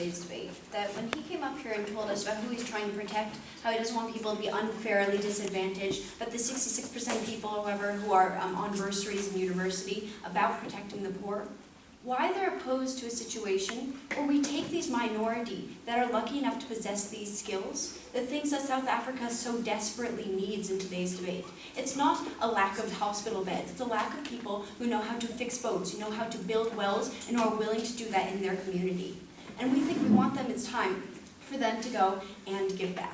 today's debate, that when he came up here and told us about who he's trying to protect, how he doesn't want people to be unfairly disadvantaged, but the 66% of people, however, who are on bursaries in university, about protecting the poor, why they're opposed to a situation where we take these minority that are lucky enough to possess these skills, the things that South Africa so desperately needs in today's debate. It's not a lack of hospital beds, it's a lack of people who know how to fix boats, who know how to build wells, and who are willing to do that in their community. And we think we want them, it's time for them to go and give back.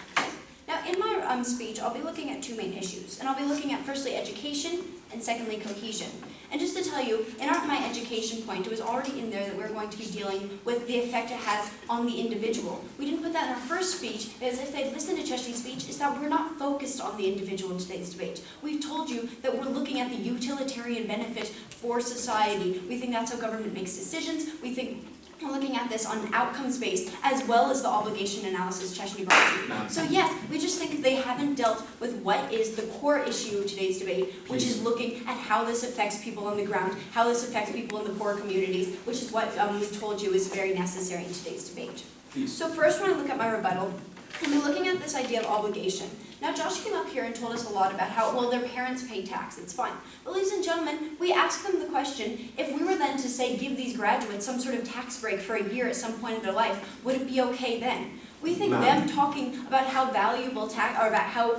Now, in my speech, I'll be looking at two main issues, and I'll be looking at firstly education, and secondly cohesion. And just to tell you, in my education point, it was already in there that we're going to be dealing with the effect it has on the individual. We didn't put that in our first speech, because if they'd listened to Cheshni's speech, is that we're not focused on the individual in today's debate. We've told you that we're looking at the utilitarian benefit for society. We think that's how government makes decisions. We think we're looking at this on an outcomes-based, as well as the obligation analysis Cheshni brought you. So yes, we just think they haven't dealt with what is the core issue of today's debate, which is looking at how this affects people on the ground, how this affects people in the poor communities, which is what we told you is very necessary in today's debate. So first, when I look at my rebuttal, I'll be looking at this idea of obligation. Now, Josh came up here and told us a lot about how, well, their parents pay tax, it's fine. But ladies and gentlemen, we asked them the question, if we were then to say give these graduates some sort of tax break for a year at some point in their life, would it be okay then? We think them talking about how valuable tax, or about how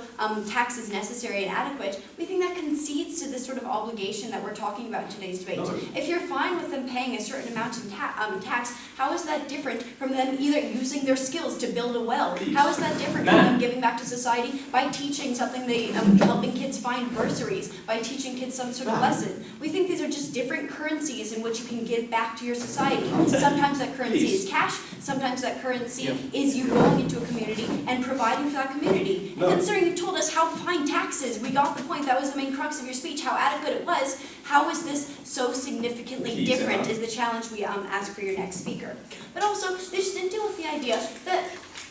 tax is necessary and adequate, we think that concedes to this sort of obligation that we're talking about in today's debate. No. If you're fine with them paying a certain amount in tax, how is that different from them either using their skills to build a well? How is that different from them giving back to society by teaching something, helping kids find bursaries, by teaching kids some sort of lesson? We think these are just different currencies in which you can give back to your society. Sometimes that currency is cash, sometimes that currency is you going into a community and providing for that community. And considering you've told us how fine tax is, we got the point, that was the main crux of your speech, how adequate it was, how is this so significantly different is the challenge we ask for your next speaker. But also, they just didn't deal with the idea that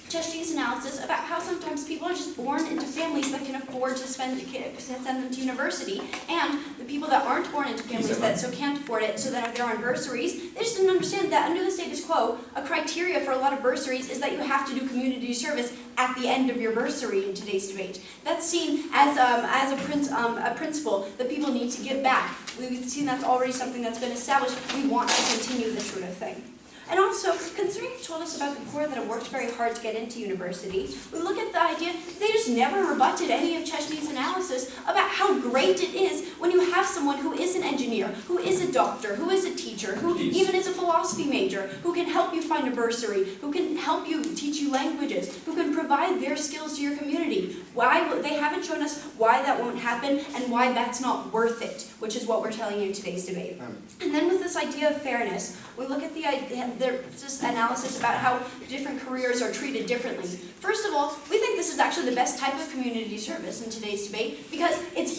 Cheshni's analysis about how sometimes people are just born into families that can afford to send them to university, and the people that aren't born into families that so can't afford it, so that they're on bursaries, they just didn't understand that under the status quo, a criteria for a lot of bursaries is that you have to do community service at the end of your bursary in today's debate. That's seen as a principle that people need to give back. We've seen that's already something that's been established. We want to continue this sort of thing. And also, considering you told us about the poor that have worked very hard to get into university, we look at the idea they just never rebutted any of Cheshni's analysis about how great it is when you have someone who is an engineer, who is a doctor, who is a teacher, who even is a philosophy major, who can help you find a bursary, who can help you teach you languages, who can provide their skills to your community. Why they haven't shown us why that won't happen and why that's not worth it, which is what we're telling you in today's debate. And then with this idea of fairness, we look at the idea. There's this analysis about how different careers are treated differently. First of all, we think this is actually the best type of community service in today's debate because it's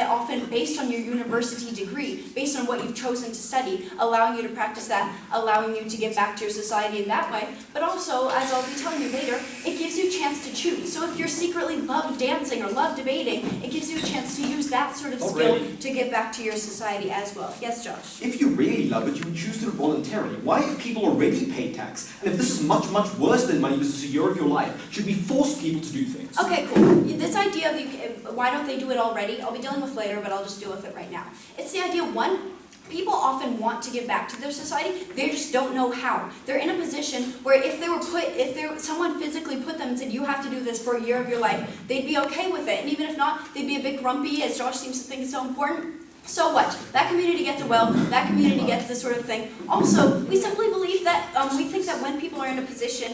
often based on your university degree, based on what you've chosen to study, allowing you to practice that, allowing you to give back to your society in that way. But also, as I'll be telling you later, it gives you a chance to choose. So if you secretly love dancing or love debating, it gives you a chance to use that sort of skill to give back to your society as well. Yes, Josh? If you really love it, you would choose to do it voluntarily. Why, if people already pay tax, and if this is much, much worse than money, this is a year of your life, should we force people to do things? Okay, cool. This idea of why don't they do it already, I'll be dealing with later, but I'll just deal with it right now. It's the idea, one, people often want to give back to their society, they just don't know how. They're in a position where if someone physically put them and said, you have to do this for a year of your life, they'd be okay with it. And even if not, they'd be a bit grumpy, as Josh seems to think is so important. So what? That community gets a well, that community gets this sort of thing. Also, we simply believe that, we think that when people are in a position,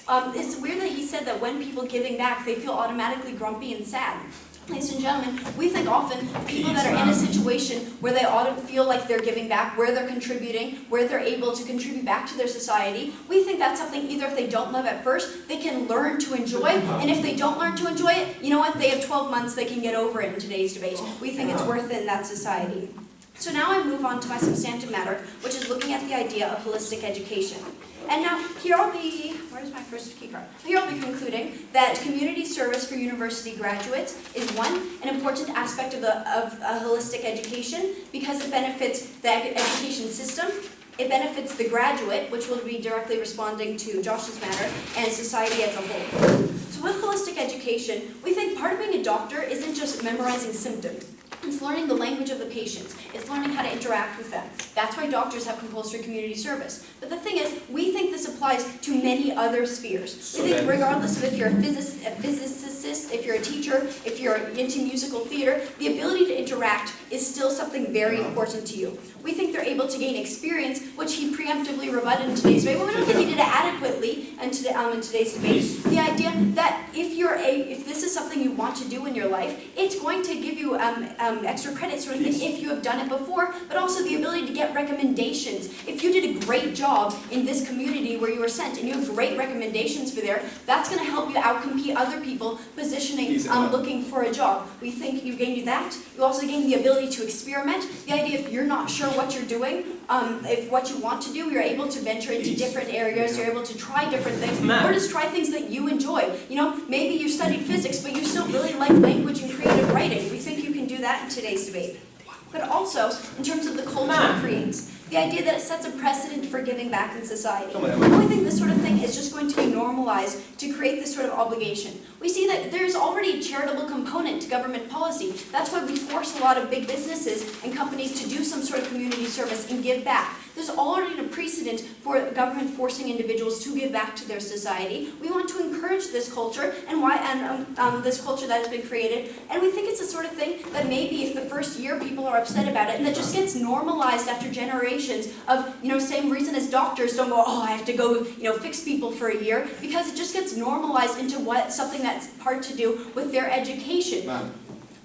it's weird that he said that when people giving back, they feel automatically grumpy and sad. Ladies and gentlemen, we think often people that are in a situation where they ought to feel like they're giving back, where they're contributing, where they're able to contribute back to their society, we think that's something either if they don't love at first, they can learn to enjoy, and if they don't learn to enjoy it, you know what, they have 12 months they can get over it in today's debate. We think it's worth it in that society. So now I move on to my substantive matter, which is looking at the idea of holistic education. And now, here I'll be, where's my first key card? Here I'll be concluding that community service for university graduates is an important aspect of a holistic education because it benefits the education system, It benefits the graduate, which will be directly responding to Josh's matter, and society as a whole. So with holistic education, we think part of being a doctor isn't just memorizing symptoms. It's learning the language of the patients. It's learning how to interact with them. That's why doctors have compulsory community service. But the thing is, we think this applies to many other spheres. We think regardless of if you're a physicist, if you're a teacher, if you're into musical theater, the ability to interact is still something very important to you. We think they're able to gain experience, which he preemptively rebutted in today's debate, but we don't think he did it adequately in today's debate. The idea that if this is something you want to do in your life, it's going to give you extra credit sort of thing if you have done it before, but also the ability to get recommendations. If you did a great job in this community where you were sent and you have great recommendations for there, that's going to help you outcompete other people positioning, looking for a job. We think you gain that. You also gain the ability to experiment. The idea if you're not sure what you're doing, if what you want to do, you're able to venture into different areas, you're able to try different things, or just try things that you enjoy. You know, maybe you studied physics, but you still really like language and creative writing. We think you can do that in today's debate. But also, in terms of the culture it creates, the idea that it sets a precedent for giving back in society. And we think this sort of thing is just going to be normalized to create this sort of obligation. We see that there's already a charitable component to government policy. That's why we force a lot of big businesses and companies to do some sort of community service and give back. There's already a precedent for government forcing individuals to give back to their society. We want to encourage this culture and this culture that has been created. And we think it's the sort of thing that maybe if the first year people are upset about it, and that just gets normalized after generations of, same reason as doctors don't go, oh, I have to go, fix people for a year, because it just gets normalized into something that's hard to do with their education.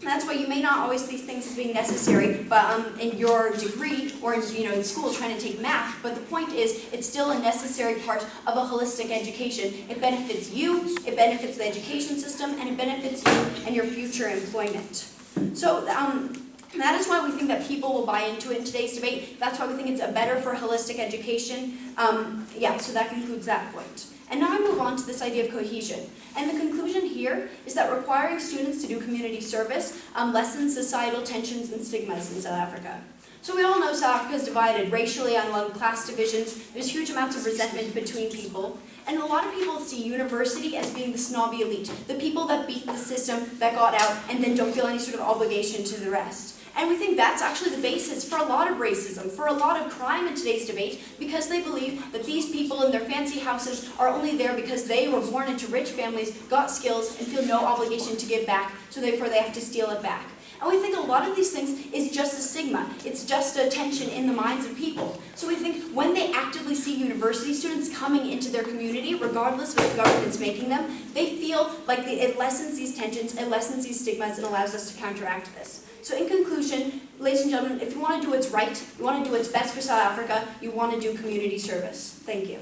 That's why you may not always see things as being necessary, but in your degree or in school trying to take math. But the point is, it's still a necessary part of a holistic education. It benefits you, it benefits the education system, and it benefits you and your future employment. So that is why we think that people will buy into it in today's debate. That's why we think it's better for holistic education. So that concludes that point. And now I move on to this idea of cohesion. And the conclusion here is that requiring students to do community service lessens societal tensions and stigmas in South Africa. So we all know South Africa is divided racially along class divisions. There's huge amounts of resentment between people. And a lot of people see university as being the snobby elite, the people that beat the system, that got out, and then don't feel any sort of obligation to the rest. And we think that's actually the basis for a lot of racism, for a lot of crime in today's debate, because they believe that these people in their fancy houses are only there because they were born into rich families, got skills, and feel no obligation to give back, so therefore they have to steal it back. And we think a lot of these things is just a stigma. It's just a tension in the minds of people. So we think when they actively see university students coming into their community, regardless of what the government's making them, they feel like it lessens these tensions, it lessens these stigmas, and allows us to counteract this. So in conclusion, ladies and gentlemen, if you want to do what's right, you want to do what's best for South Africa, you want to do community service. Thank you.